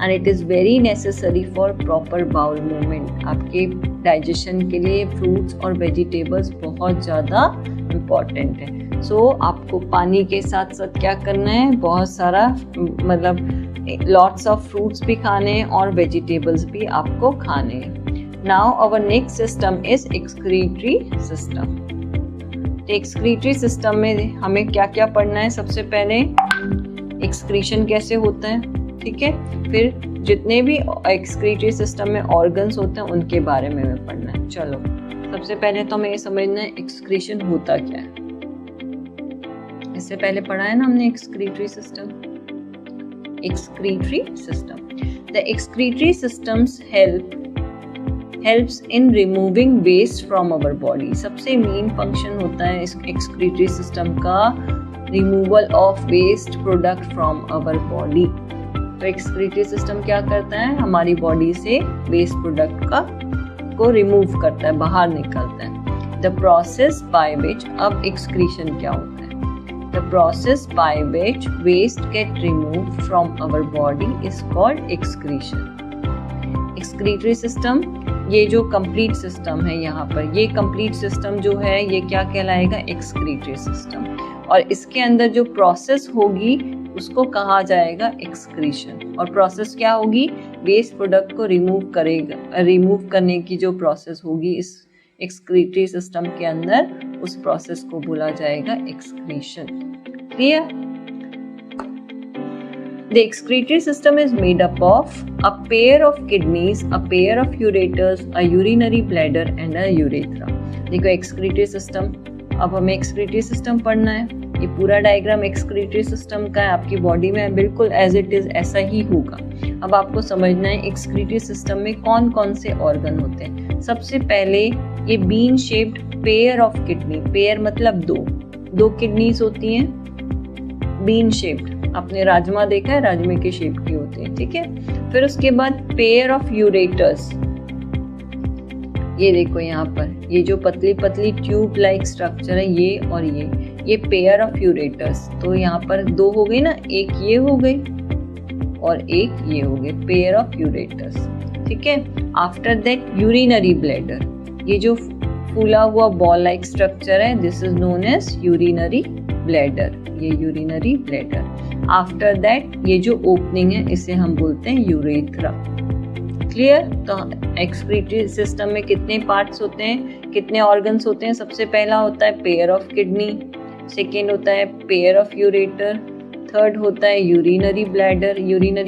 and it is very necessary for proper bowel movement. आपके डाइजेशन के लिए फ्रूट्स और वेजिटेबल्स बहुत ज़्यादा इम्पॉर्टेंट है। सो आपको पानी के साथ साथ क्या करना है? बहुत सारा मतलब लॉट्स ऑफ फ्रूट्स भी खाने हैं और वेजिटेबल्स भी आपको खाने हैं। Now our next system is excretory system. Excretory system में हमें क्या क्या पढ़ना है? सबसे पहले एक्सक्रीशन कैसे होता है, ठीक है। फिर जितने भी एक्सक्रीटरी सिस्टम में ऑर्गन्स होते हैं उनके बारे में हमें पढ़ना है। चलो सबसे पहले तो हमें ये समझना है एक्सक्रीशन होता क्या है। इससे पहले पढ़ा है ना हमने excretory system. Excretory system, the excretory systems helps in removing waste from our body. सबसे मेन फंक्शन होता है इस एक्सक्रीटरी सिस्टम का removal of waste product from our body. तो एक्सक्रीटरी सिस्टम क्या करता है? हमारी बॉडी से वेस्ट प्रोडक्ट को रिमूव करता है, बाहर निकलता है। द प्रोसेस बाय विच, अब एक्सक्रीशन क्या होता है? The process by which waste get removed from our body is called excretion. Excretory system, ये जो कंप्लीट सिस्टम है यहाँ पर, ये कंप्लीट सिस्टम जो है ये क्या कहलाएगा? Excretory system. और इसके अंदर जो प्रोसेस होगी उसको कहा जाएगा एक्सक्रीशन। और प्रोसेस क्या होगी? वेस्ट प्रोडक्ट को रिमूव करने की जो प्रोसेस होगी इस एक्सक्रीटरी सिस्टम के अंदर, उस प्रोसेस को बोला जाएगा excretion. Clear? The excretory system is made up of a pair of kidneys, a pair of ureters, a urinary bladder and a urethra. देखो excretory system, अब हमें excretory system पढ़ना है। ये पूरा डायग्राम excretory system का है, आपकी बॉडी में बिल्कुल as it is ऐसा ही होगा। अब आपको समझना है excretory system में कौन कौन से ऑर्गन होते हैं। सबसे पहले ये bean shaped pair of kidney, pair मतलब दो किडनीज होती हैं, बीन शेप्ड। आपने राजमा देखा है, राजमे के शेप की होते हैं, ठीक है। फिर उसके बाद पेयर ऑफ यूरेटर्स, ये देखो यहाँ पर ये जो पतली पतली ट्यूब लाइक स्ट्रक्चर है, ये और ये पेयर ऑफ यूरेटर्स। तो यहाँ पर दो हो गई ना, एक ये हो गई और एक ये हो गई, पेयर ऑफ यूरेटर्स, ठीक है। आफ्टर दैट यूरिनरी ब्लैडर, ये जो फूला हुआ बॉल लाइक स्ट्रक्चर है, this is known as urinary bladder, ये यूरिनरी ब्लैडर। आफ्टर दैट ये जो ओपनिंग है इसे हम बोलते हैं यूरेथ्रा। क्लियर? तो एक्सक्रीटरी सिस्टम में कितने पार्ट्स होते हैं, कितने ऑर्गन्स होते हैं? सबसे पहला होता है पेयर ऑफ किडनी, सेकेंड होता है पेयर ऑफ यूरेटर, थर्ड होता है यूरिनरी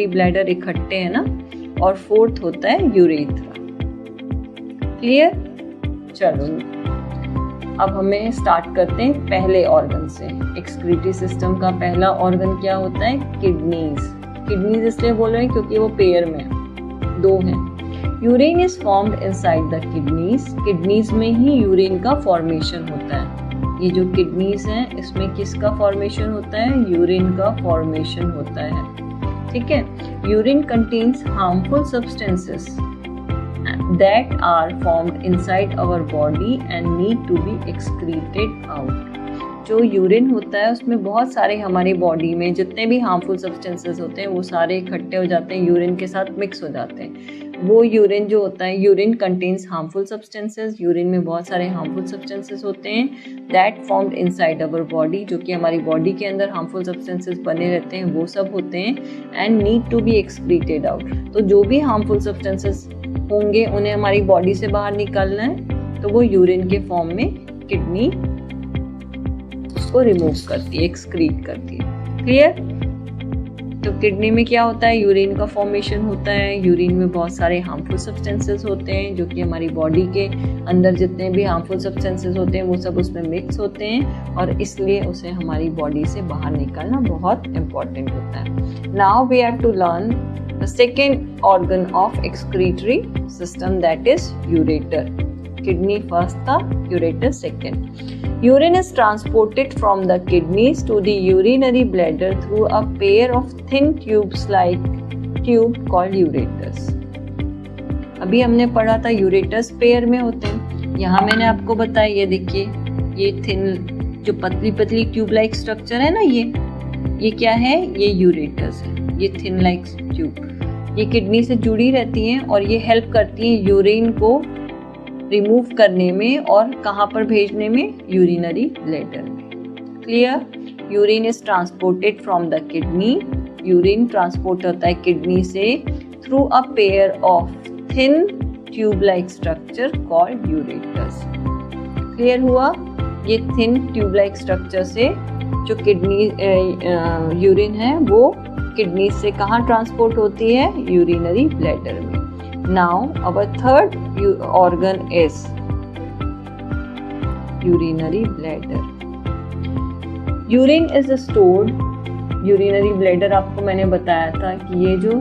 ब्लैडर इकट्ठे है ना, और फोर्थ होता है यूरेथ्रा। क्लियर? चलो अब हमें स्टार्ट करते हैं पहले ऑर्गन से। एक्सक्रीटरी सिस्टम का पहला ऑर्गन क्या होता है? किडनीज इसलिए बोल रहे हैं क्योंकि वो पेयर में दो हैं। Urine is formed inside the kidneys में ही यूरिन का फॉर्मेशन होता है। ये जो किडनीज हैं इसमें किसका फॉर्मेशन होता है? यूरिन का फॉर्मेशन होता है, ठीक है। Urine contains harmful substances that are formed inside our body and need to be excreted out। जो यूरिन होता है उसमें बहुत सारे हमारी बॉडी में जितने भी हार्मफुल सब्सटेंसेस होते हैं वो सारे इकट्ठे हो जाते हैं, यूरिन के साथ मिक्स हो जाते हैं। वो यूरिन जो होता है, urine contains harmful substances, urine में बहुत सारे हार्मफुल सब्सटेंसेस होते हैं that formed inside our body, जो कि हमारी बॉडी के अंदर हार्मफुल सब्सटेंसेस बने रहते हैं, वो सब होते हैं and need to be excreted out. तो जो भी हार्मफुल सब्सटेंसेस होंगे उन्हें हमारी बॉडी से बाहर निकालना है, तो वो यूरिन के फॉर्म में किडनी उसको रिमूव करती है, एक्सक्रीट करती है। क्लियर? तो किडनी में क्या होता है? यूरिन का फॉर्मेशन होता है। यूरिन में बहुत सारे हार्मफुल सब्सटेंसेस होते हैं जो कि हमारी बॉडी के अंदर जितने भी हार्मफुल सब्सटेंसेस होते हैं वो सब उसमें मिक्स होते हैं और इसलिए उसे हमारी बॉडी से बाहर निकालना बहुत इम्पोर्टेंट होता है। Now we have to learn the second organ of excretory system, that is ureter. Kidney first, the ureter second. Urine is transported from the kidneys to the urinary bladder through a pair of thin tubes like tube called ureters. अभी हमने पढ़ा था ureters pair में होते हैं। यहाँ मैंने आपको बताया, ये देखिए ये थिन जो पतली पतली ट्यूब लाइक स्ट्रक्चर है ना, ये क्या है? ये यूरेटर्स है। ये थिन लाइक ट्यूब ये किडनी से जुड़ी रहती हैं और ये हेल्प करती हैं यूरिन को रिमूव करने में और कहाँ पर भेजने में? यूरिनरी ब्लैडर में। Clear? Urine is transported from the kidney, urine transport होता है किडनी से through a pair of thin tube like structure called ureters. Clear हुआ? ये थिन ट्यूब लाइक स्ट्रक्चर से जो किडनी यूरिन है वो किडनी से कहाँ ट्रांसपोर्ट होती है? यूरिनरी ब्लैडर में। Now our third organ is urinary bladder. Urine is stored, urinary bladder आपको मैंने बताया था कि ये जो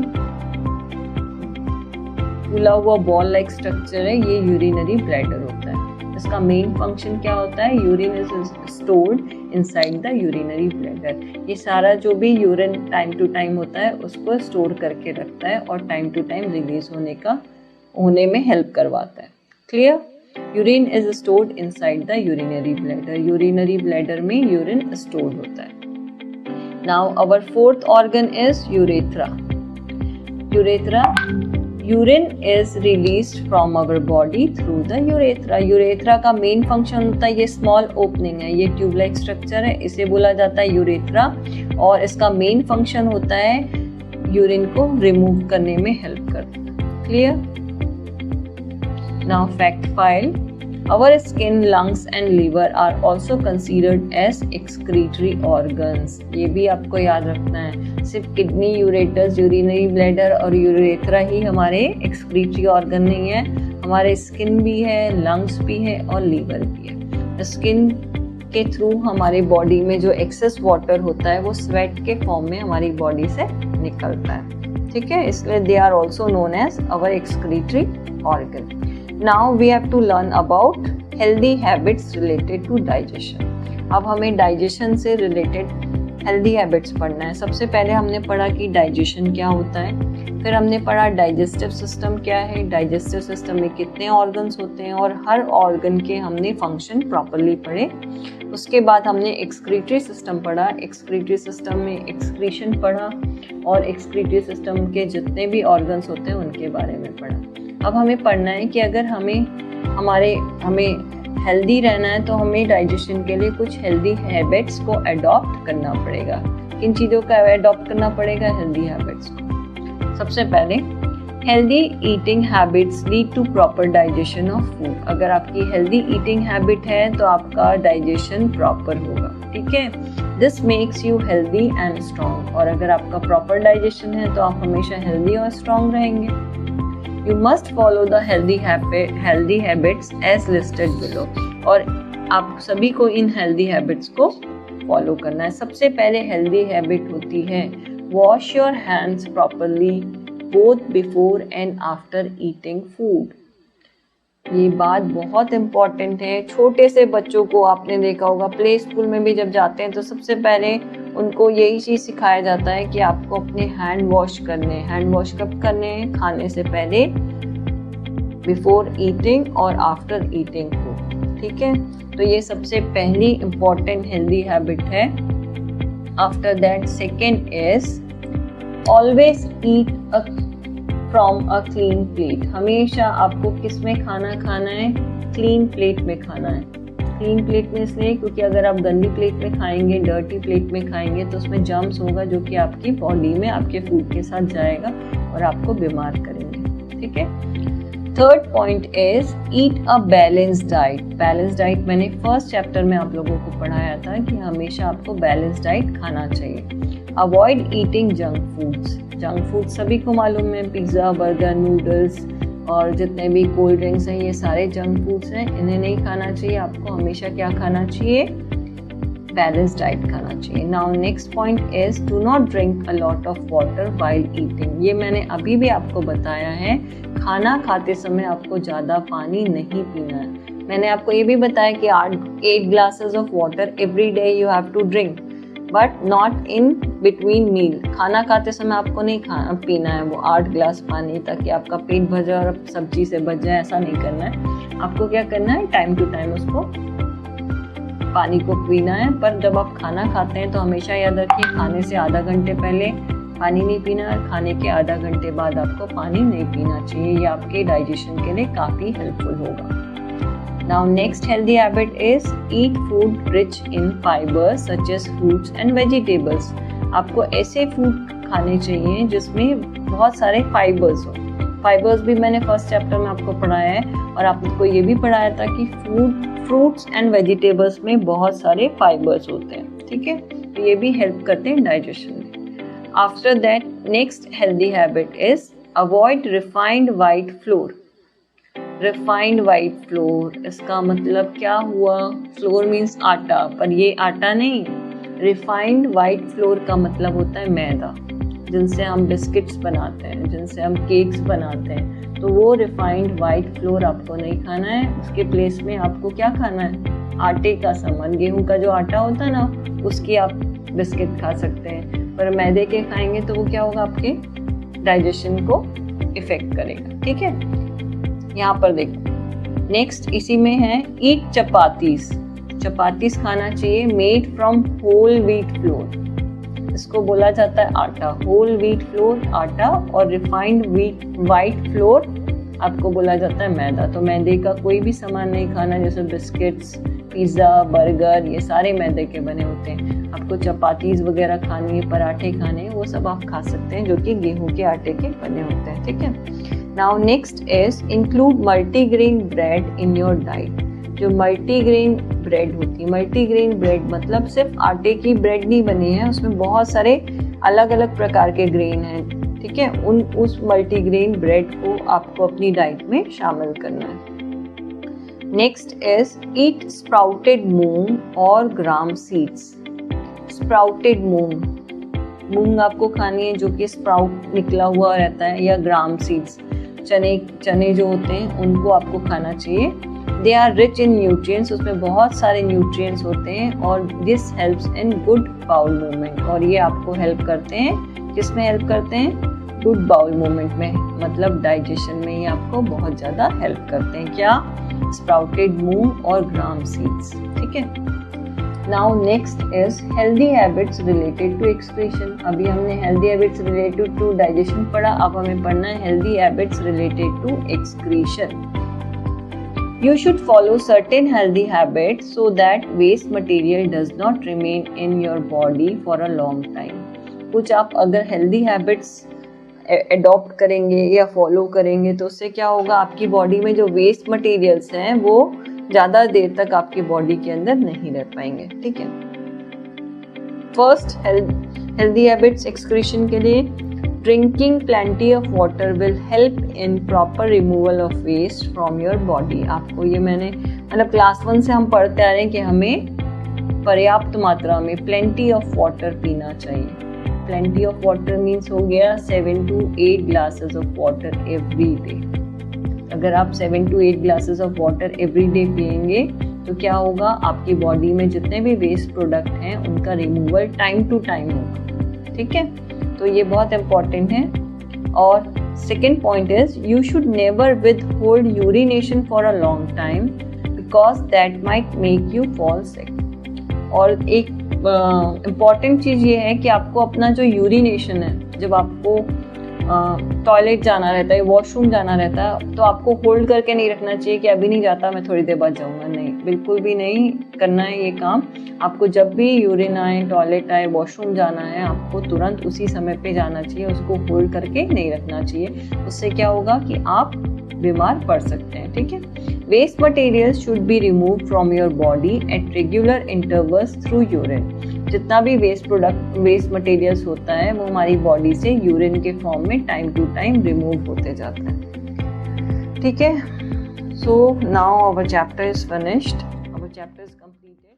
फूला हुआ बॉल लाइक स्ट्रक्चर है ये यूरिनरी ब्लैडर होता है। इसका मेन फंक्शन क्या होता है? Urine is stored inside the urinary bladder. ये सारा जो भी यूरिन टाइम टू टाइम होता है उसको स्टोर करके रखता है और टाइम टू टाइम रिलीज होने में हेल्प करवाता है। Clear? Urine is stored inside the urinary bladder, urinary bladder में यूरिन स्टोर्ड होता है. Now our fourth organ is urethra. Urethra, urine is released from our body through the urethra. Urethra का main function होता है, ये small opening है, ये tube like structure है, इसे बोला जाता है यूरेथ्रा. और इसका मेन फंक्शन होता है यूरिन को रिमूव करने में हेल्प करना. Clear? Now fact file. Our skin, lungs and liver are also considered as excretory organs. ये भी आपको याद रखना है. सिर्फ किडनी, यूरेटस, यूरिनरी ब्लैडर और यूरेथ्रा ही हमारे एक्सक्रीटरी ऑर्गन नहीं है. हमारे स्किन भी है, लंग्स भी है और लीवर भी है. स्किन के थ्रू हमारे बॉडी में जो एक्सेस वाटर होता है वो स्वेट के फॉर्म में हमारी बॉडी से निकलता है. ठीक है, इसलिए they are also known as our excretory organ. Now we have to learn about healthy habits related to digestion. अब हमें डाइजेशन से रिलेटेड हेल्दी हैबिट्स पढ़ना है. सबसे पहले हमने पढ़ा कि डाइजेशन क्या होता है, फिर हमने पढ़ा डाइजेस्टिव सिस्टम क्या है, डाइजेस्टिव सिस्टम में कितने ऑर्गन्स होते हैं और हर ऑर्गन के हमने फंक्शन प्रॉपरली पढ़े. उसके बाद हमने एक्सक्रीटरी सिस्टम पढ़ा, एक्सक्रीटरी सिस्टम में एक्सक्रीशन पढ़ा और एक्सक्रीटरी सिस्टम के जितने भी ऑर्गन्स होते हैं उनके बारे में पढ़ा. अब हमें पढ़ना है कि अगर हमें हेल्दी रहना है तो हमें डाइजेशन के लिए कुछ हेल्दी हैबिट्स को अडॉप्ट करना पड़ेगा. किन चीज़ों का अडॉप्ट करना पड़ेगा? हेल्दी हैबिट्स को. सबसे पहले healthy eating habits lead to proper digestion of food. अगर आपकी हेल्दी ईटिंग हैबिट है तो आपका डाइजेशन प्रॉपर होगा. ठीक है, this makes you healthy and strong. और अगर आपका प्रॉपर डाइजेशन है तो आप हमेशा हेल्दी और स्ट्रॉन्ग रहेंगे. You must follow the healthy habits as listed below. और आप सभी को इन healthy habits को follow करना है. सबसे पहले healthy habit होती है wash your hands properly both before and after eating food. ये बात बहुत इम्पॉर्टेंट है. छोटे से बच्चों को आपने देखा होगा प्ले स्कूल में भी जब जाते हैं तो सबसे पहले उनको यही चीज़ सिखाया जाता है कि आपको अपने हैंड वॉश करने हैं. हैंड वॉश कब करने हैं? खाने से पहले, बिफोर ईटिंग और आफ्टर ईटिंग को. ठीक है, तो ये सबसे पहली इम्पॉर्टेंट हेल्दी हैबिट है. After that second is always eat from a clean plate. हमेशा आपको किस में खाना है? क्लीन प्लेट में खाना है. क्लीन प्लेट में इसलिए क्योंकि अगर आप गंदी प्लेट में खाएंगे, डर्टी प्लेट में खाएंगे तो उसमें जर्म्स होगा जो कि आपकी बॉडी में आपके फूड के साथ जाएगा और आपको बीमार करेंगे. ठीक है. Third point is eat a balance diet. Balance diet मैंने फर्स्ट चैप्टर में आप लोगों को पढ़ाया था कि हमेशा आपको बैलेंस डाइट खाना चाहिए. Avoid eating junk foods. Junk food सभी को मालूम है, पिज्ज़ा, बर्गर, नूडल्स और जितने भी कोल्ड ड्रिंक्स हैं ये सारे जंक फूड्स हैं. इन्हें नहीं खाना चाहिए. आपको हमेशा क्या खाना चाहिए? बैलेंस डाइट खाना चाहिए. Now next point is do not drink a lot of water while eating. ये मैंने अभी भी आपको बताया है, खाना खाते समय आपको ज़्यादा पानी नहीं पीना है. मैंने आपको ये भी बताया कि 8 glasses of water every day you have to drink but not in between meal. खाना खाते समय आपको नहीं पीना है वो 8 ग्लास पानी ताकि आपका पेट भर जाए और सब्जी से बच जाए. ऐसा नहीं करना है. आपको क्या करना है? टाइम टू टाइम उसको पानी को पीना है. पर जब आप खाना खाते हैं तो हमेशा याद रखिए खाने से आधा घंटे पहले पानी नहीं पीना और खाने के आधा घंटे बाद आपको पानी नहीं पीना चाहिए. ये आपके डाइजेशन के लिए काफ़ी हेल्पफुल होगा. Now next healthy habit is eat food rich in fibers such as fruits and vegetables. आपको ऐसे फूड खाने चाहिए जिसमें बहुत सारे फाइबर्स हो. फाइबर्स भी मैंने फर्स्ट चैप्टर में आपको पढ़ाया है और आपको ये भी पढ़ाया था कि फ्रूट्स एंड वेजिटेबल्स में बहुत सारे फाइबर्स होते हैं. ठीक है, तो ये भी हेल्प करते हैं डाइजेशन में. After that next healthy habit is avoid refined white floor. Refined white floor, इसका मतलब क्या हुआ? फ्लोर मीन्स आटा, पर ये आटा नहीं. रिफाइंड वाइट फ्लोर का मतलब होता है मैदा, जिनसे हम बिस्किट्स बनाते हैं, जिनसे हम केक्स बनाते हैं. तो वो रिफाइंड वाइट फ्लोर आपको नहीं खाना है. उसके प्लेस में आपको क्या खाना है? आटे का सामान. गेहूं का जो आटा होता है ना, उसकी आप बिस्किट खा सकते हैं. पर मैदे के खाएंगे तो वो क्या होगा? आपके डाइजेशन को इफेक्ट करेगा. ठीक है, यहाँ पर देखो नेक्स्ट इसी में है ईट चपातीस। चपातीस खाना चाहिए made from whole wheat flour. इसको बोला जाता है आटा। होल व्हीट फ्लोर आटा और रिफाइंड वाइट फ्लोर आपको बोला जाता है मैदा। तो मैदे का कोई भी सामान नहीं खाना, जैसे बिस्किट्स, पिज्ज़ा, बर्गर, ये सारे मैदे के बने होते हैं। आपको चपातीज वगैरह खानी है, पराठे खाने हैं, वो सब आप खा सकते हैं जो कि गेहूं के आटे के बने होते हैं, ठीक है। Now next is include multigrain bread in your diet. जो मल्टीग्रेन ब्रेड होती है, मल्टीग्रेन ब्रेड मतलब सिर्फ आटे की ब्रेड नहीं बनी है, उसमें बहुत सारे अलग अलग प्रकार के ग्रेन हैं, ठीक है। उस मल्टीग्रेन ब्रेड को आपको अपनी डाइट में शामिल करना है। नेक्स्ट इज ईट स्प्राउटेड मूंग और ग्राम सीड्स। स्प्राउटेड मूंग आपको खानी है जो कि स्प्राउट निकला हुआ रहता है, या ग्राम सीड्स चने जो होते हैं उनको आपको खाना चाहिए। They are rich in nutrients, उसमें बहुत सारे न्यूट्रिएंट्स होते हैं और this helps in good bowel movement. और ये आपको हेल्प करते हैं, किसमें हेल्प करते हैं? गुड बाउल मूवमेंट में, मतलब डाइजेशन में ये आपको बहुत ज़्यादा हेल्प करते हैं। क्या? स्प्राउटेड मूंग और ग्राम सीड्स, ठीक है। Now next is healthy habits related to excretion. अभी हमने healthy habits related to digestion पढ़ा, अब हमें पढ़ना है healthy habits related to excretion. You should follow certain healthy habits so that waste material does not remain in your body for a long time. कुछ आप अगर healthy habits adopt करेंगे या follow करेंगे तो उससे क्या होगा, आपकी बॉडी में जो waste materials हैं वो ज़्यादा देर तक आपकी बॉडी के अंदर नहीं रह पाएंगे, ठीक है। फर्स्ट healthy habits excretion के लिए Drinking plenty of water will help in proper removal of waste from your body. आपको ये मैंने मतलब क्लास 1 से हम पढ़ते आ रहे हैं कि हमें पर्याप्त मात्रा में plenty of water पीना चाहिए। Plenty of water means हो गया 7 to 8 glasses of water every day. अगर आप 7 to 8 glasses of water every day पिएंगे तो क्या होगा, आपकी बॉडी में जितने भी वेस्ट प्रोडक्ट हैं उनका रिमूवल टाइम टू टाइम होगा, ठीक है। तो ये बहुत इम्पॉर्टेंट है। और second point is you should never withhold urination for a long time because that might make you fall sick. और एक इम्पॉर्टेंट चीज़ ये है कि आपको अपना जो यूरिनेशन है, जब आपको टॉयलेट जाना रहता है, वॉशरूम जाना रहता है, तो आपको होल्ड करके नहीं रखना चाहिए कि अभी नहीं जाता, मैं थोड़ी देर बाद जाऊँगा। नहीं, बिल्कुल भी नहीं करना है ये काम। आपको जब भी यूरिन आए, टॉयलेट आए, वॉशरूम जाना है, आपको तुरंत उसी समय पे जाना चाहिए, उसको होल्ड करके नहीं रखना चाहिए। उससे क्या होगा कि आप बीमार पड़ सकते हैं, ठीक है। Waste materials should be remove from your body at regular intervals through urine. जितना भी वेस्ट मटेरियल्स होता है वो हमारी बॉडी से यूरिन के फॉर्म में टाइम टू टाइम रिमूव होते जाता है, ठीक है। So now our chapter is finished, our chapter is completed.